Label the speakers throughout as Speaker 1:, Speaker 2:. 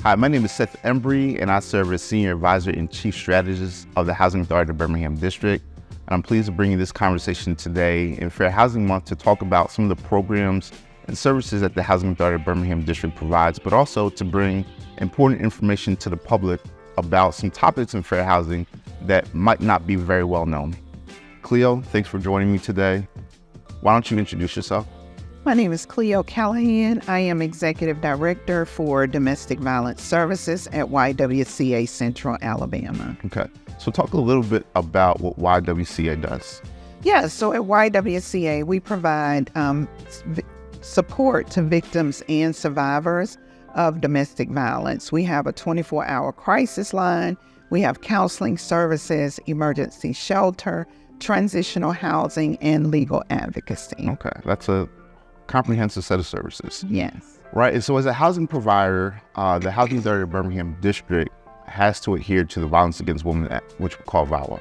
Speaker 1: Hi, my name is Seth Embry, and I serve as Senior Advisor and Chief Strategist of the Housing Authority of Birmingham District. And I'm pleased to bring you this conversation today in Fair Housing Month to talk about some of the programs and services that the Housing Authority of Birmingham District provides, but also to bring important information to the public about some topics in fair housing that might not be very well known. Cleo, thanks for joining me today. Why don't you introduce yourself?
Speaker 2: My name is Cleola Callahan. I am Executive Director for Domestic Violence Services at YWCA Central Alabama.
Speaker 1: Okay, so talk a little bit about what YWCA does.
Speaker 2: Yeah, so at YWCA, we provide support to victims and survivors of domestic violence. We have a 24-hour crisis line. We have counseling services, emergency shelter, transitional housing, and legal advocacy.
Speaker 1: Okay, that's a comprehensive set of services.
Speaker 2: Yes.
Speaker 1: Right, and so as a housing provider, the Housing Authority of Birmingham District has to adhere to the Violence Against Women Act, which we call VAWA.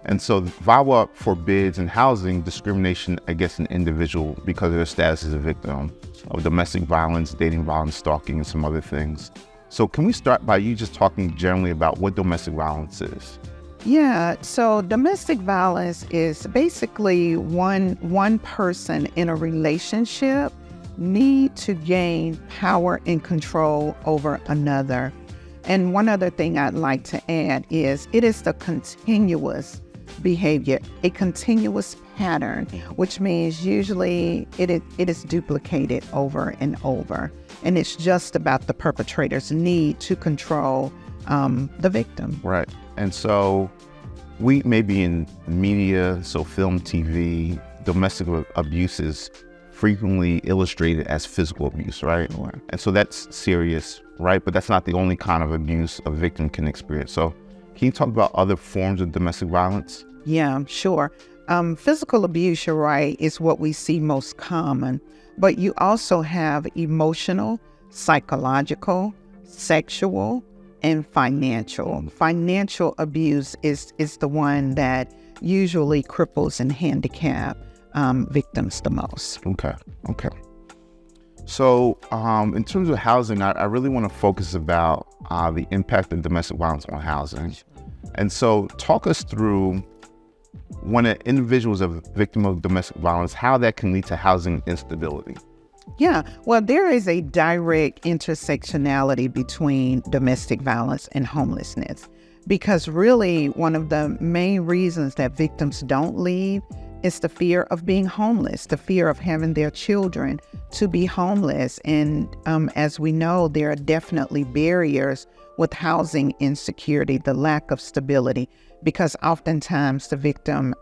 Speaker 1: And so VAWA forbids in housing discrimination against an individual because of their status as a victim of domestic violence, dating violence, stalking, and some other things. So can we start by you just talking generally about what domestic violence is?
Speaker 2: Yeah, so domestic violence is basically one person in a relationship need to gain power and control over another. And one other thing I'd like to add is it is the continuous behavior, a continuous pattern, which means usually it is duplicated over and over. And it's just about the perpetrator's need to control the victim.
Speaker 1: Right. And so we may be in media, so film, TV, domestic abuse is frequently illustrated as physical abuse, right?
Speaker 2: Sure.
Speaker 1: And so that's serious, right? But that's not the only kind of abuse a victim can experience. So can you talk about other forms of domestic violence?
Speaker 2: Yeah, sure. Physical abuse, you're right, is what we see most common. But you also have emotional, psychological, sexual, and financial. Financial abuse is the one that usually cripples and handicap victims the most.
Speaker 1: Okay. So in terms of housing, I really want to focus about the impact of domestic violence on housing. And so talk us through when an individual is a victim of domestic violence, how that can lead to housing instability.
Speaker 2: Yeah, well, there is a direct intersectionality between domestic violence and homelessness, because really one of the main reasons that victims don't leave is the fear of being homeless, the fear of having their children to be homeless. And as we know, there are definitely barriers with housing insecurity, the lack of stability, because oftentimes the victim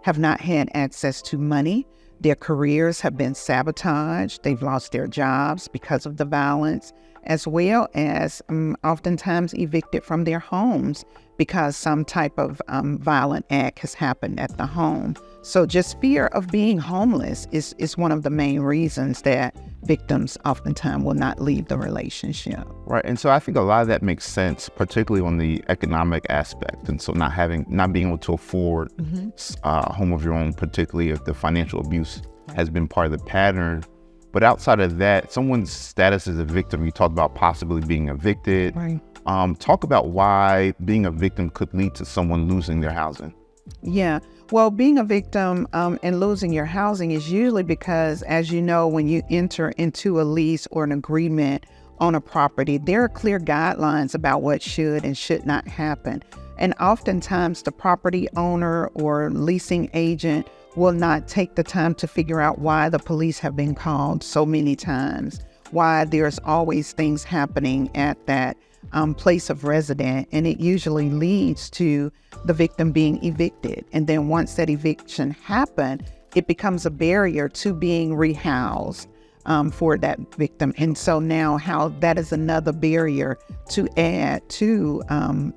Speaker 2: have not had access to money. Their careers have been sabotaged. They've lost their jobs because of the violence, as well as oftentimes evicted from their homes because some type of violent act has happened at the home. So just fear of being homeless is one of the main reasons that victims oftentimes will not leave the relationship.
Speaker 1: Right, and so I think a lot of that makes sense, particularly on the economic aspect. And so not being able to afford a home of your own, particularly if the financial abuse has been part of the pattern. But outside of that, someone's status as a victim, you talked about possibly being evicted.
Speaker 2: Right.
Speaker 1: Talk about why being a victim could lead to someone losing their housing.
Speaker 2: Yeah. Well, being a victim and losing your housing is usually because, as you know, when you enter into a lease or an agreement on a property, there are clear guidelines about what should and should not happen. And oftentimes the property owner or leasing agent will not take the time to figure out why the police have been called so many times, why there's always things happening at that place of residence, and it usually leads to the victim being evicted. And then once that eviction happens, it becomes a barrier to being rehoused for that victim. And so now how that is another barrier to add to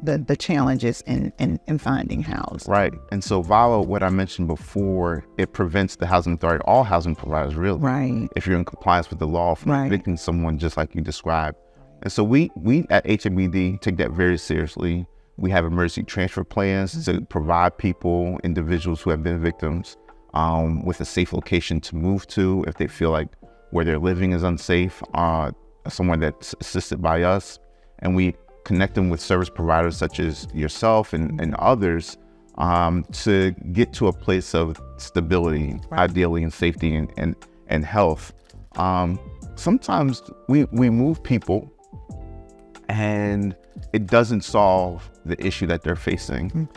Speaker 2: the challenges in finding housing.
Speaker 1: Right. And so VAWA, what I mentioned before, it prevents the housing authority, all housing providers really,
Speaker 2: Right.
Speaker 1: if you're in compliance with the law, from
Speaker 2: Right.
Speaker 1: evicting someone just like you described. And so we at HABD take that very seriously. We have emergency transfer plans to provide individuals who have been victims with a safe location to move to if they feel like where they're living is unsafe, somewhere that's assisted by us. and we connect them with service providers such as yourself and others to get to a place of stability, ideally, and safety and health. Sometimes we move people and it doesn't solve the issue that they're facing.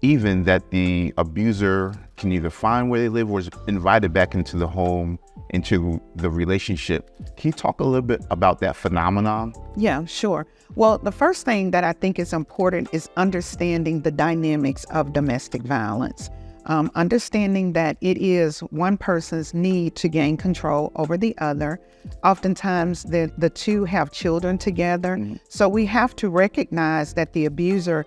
Speaker 1: Even that the abuser can either find where they live or is invited back into the home, into the relationship. Can you talk a little bit about that phenomenon?
Speaker 2: Yeah, sure. Well, the first thing that I think is important is understanding the dynamics of domestic violence. Understanding that it is one person's need to gain control over the other. Oftentimes, the two have children together. So we have to recognize that the abuser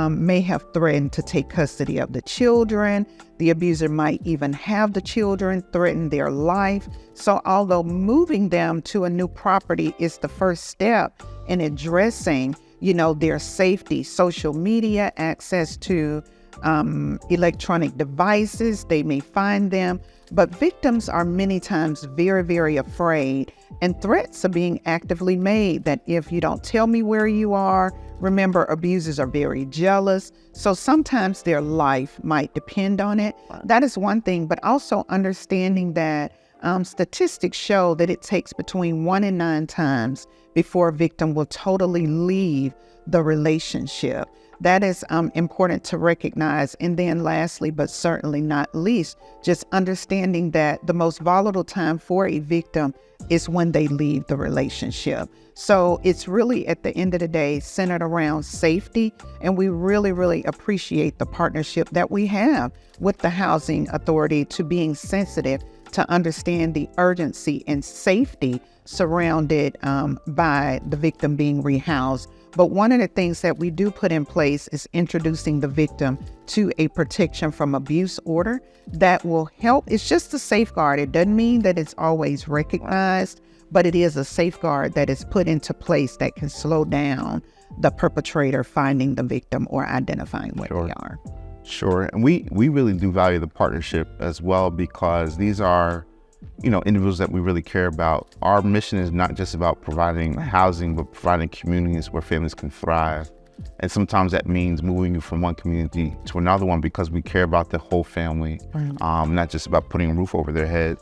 Speaker 2: may have threatened to take custody of the children. The abuser might even have the children, threaten their life. So although moving them to a new property is the first step in addressing, their safety, social media, access to electronic devices, they may find them, but victims are many times very, very afraid, and threats are being actively made that if you don't tell me where you are, remember, abusers are very jealous, so sometimes their life might depend on it. That is one thing, but also understanding that statistics show that it takes between 1 and 9 times before a victim will totally leave the relationship. That is important to recognize. And then lastly, but certainly not least, just understanding that the most volatile time for a victim is when they leave the relationship. So it's really, at the end of the day, centered around safety. And we really, really appreciate the partnership that we have with the Housing Authority to being sensitive to understand the urgency and safety surrounded by the victim being rehoused. But one of the things that we do put in place is introducing the victim to a protection from abuse order that will help. It's just a safeguard. It doesn't mean that it's always recognized, but it is a safeguard that is put into place that can slow down the perpetrator finding the victim or identifying where they are.
Speaker 1: Sure. And we really do value the partnership as well, because these are individuals that we really care about. Our mission is not just about providing housing, but providing communities where families can thrive. And sometimes that means moving you from one community to another one because we care about the whole family, not just about putting a roof over their head.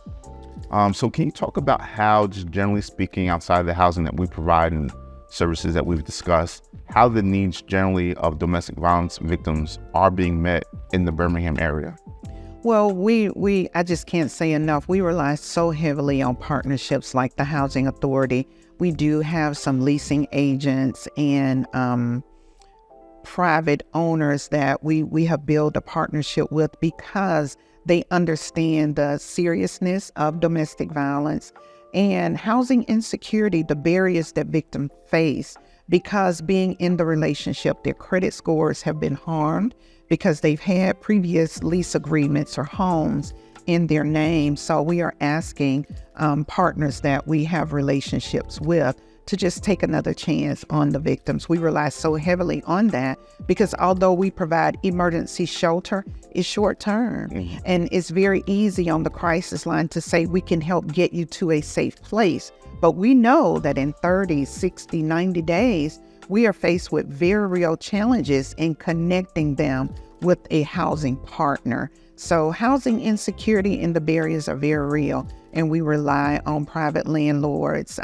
Speaker 1: So can you talk about how, just generally speaking, outside of the housing that we provide and services that we've discussed, how the needs generally of domestic violence victims are being met in the Birmingham area?
Speaker 2: Well, I just can't say enough. We rely so heavily on partnerships like the Housing Authority. We do have some leasing agents and private owners that we have built a partnership with because they understand the seriousness of domestic violence and housing insecurity, the barriers that victims face because being in the relationship, their credit scores have been harmed because they've had previous lease agreements or homes in their name. So we are asking partners that we have relationships with to just take another chance on the victims. We rely so heavily on that because although we provide emergency shelter, it's short term. And it's very easy on the crisis line to say we can help get you to a safe place. But we know that in 30, 60, 90 days, we are faced with very real challenges in connecting them with a housing partner. So housing insecurity and the barriers are very real, and we rely on private landlords,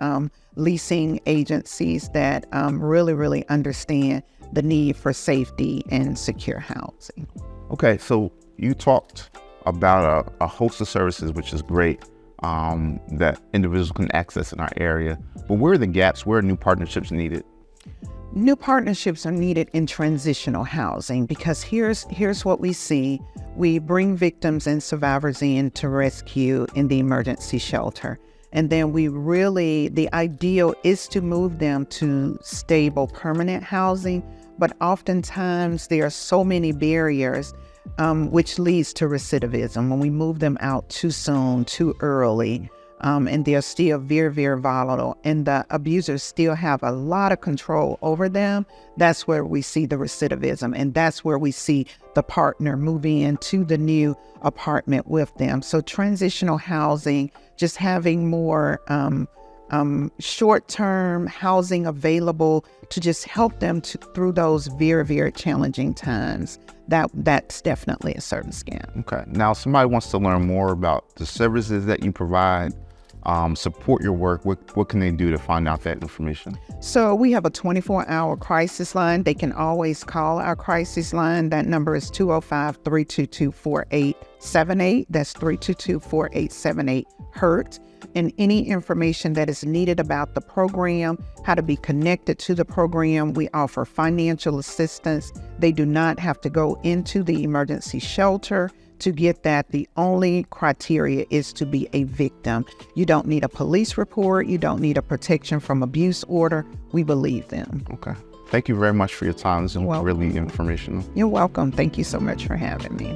Speaker 2: leasing agencies that really, really understand the need for safety and secure housing.
Speaker 1: Okay, so you talked about a host of services, which is great, that individuals can access in our area. But where are the gaps? Where are new partnerships needed?
Speaker 2: New partnerships are needed in transitional housing because here's what we see. We bring victims and survivors in to rescue in the emergency shelter. And then the ideal is to move them to stable, permanent housing. But oftentimes there are so many barriers, which leads to recidivism when we move them out too soon, too early. And they're still very, very volatile. And the abusers still have a lot of control over them. That's where we see the recidivism. And that's where we see the partner moving into the new apartment with them. So transitional housing, just having more short-term housing available to just help them through those very, very challenging times. That's definitely a certain scam.
Speaker 1: Okay. Now, if somebody wants to learn more about the services that you provide, support your work, what can they do to find out that information?
Speaker 2: So we have a 24-hour crisis line. They can always call our crisis line. That number is 205-322-4878. That's 322-4878 HURT. And any information that is needed about the program, how to be connected to the program, we offer financial assistance. They do not have to go into the emergency shelter to get that. The only criteria is to be a victim. You don't need a police report. You don't need a protection from abuse order. We believe them.
Speaker 1: Okay. Thank you very much for your time. This is really informational.
Speaker 2: You're welcome. Thank you so much for having me.